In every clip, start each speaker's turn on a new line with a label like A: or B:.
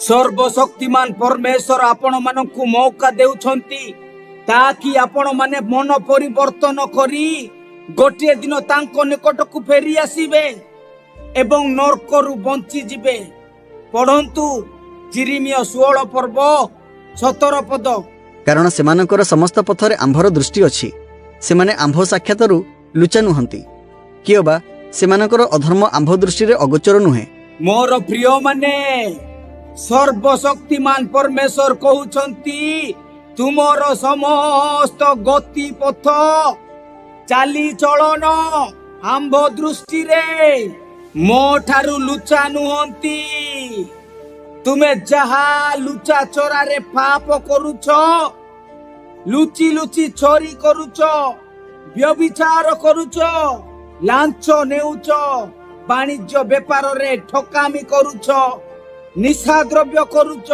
A: सर्वशक्तिमान परमेश्वर आपण मानकु मौका देउछंती ताकि आपण माने मन परिवर्तन करी गोटे दिन तांको निकट को फेरी आसीबे एवं नरकरु बंची जिबे। पढ़ंतु जिरिमिया 16 पर्व 17 पद।
B: कारण सेमानकर समस्त पथरे आंभर दृष्टि अछि, सेमाने आंभ साक्षातरु लुचा नुहंती, कियोबा सेमानकर अधर्म आंभ दृष्टि रे अगोचर नुहे।
A: मोर प्रिय माने सर्वशक्तिमान परमेश्वर कहउछंती तुमर समस्त गति पथ चाली चलन आंभ दृष्टि रे मो ठारू लुचा नुहंती। तुमे जहा लुचा चोरा रे पाप करुछ, लुची लुची चोरी करुछ, व्यभिचार करुछ, लांच नेउछ, वाणिज्य व्यापार रे ठकामी करुछ, निशा द्रव्य करुछ,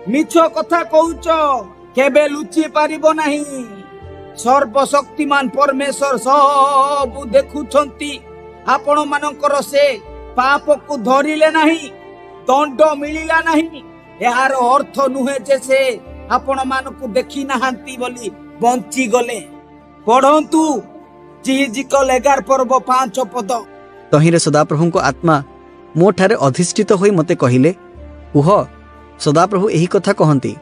A: मिछ कथा कहूछ, केबे लुची पारिबो नाही। सर्वशक्तिमान परमेश्वर सब देखुछंती आपण मानकर से पाप को धरिले नाही, दंड मिलिला नाही। यार अर्थ नुहे जे से आपण मानकु देखि नाहंती बोली बंची गले। पढ़ंतु जिहिजिकल 11 पर्व 5 पद।
B: तहिरे सदाप्रभु को आत्मा मो ठारे अधिष्ठित होई मते कहिले, कुह सदाप्रभु एही कथा कहंती,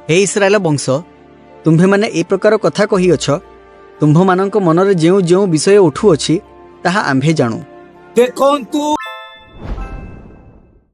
B: हे इस्राएल वंश, तुम्भे माने ए प्रकार कथा कही अछ, तुम्भ मानक मनरे जेउ जेउ विषय उठु अछि ताहा आम्भे जानु।
A: देखंतु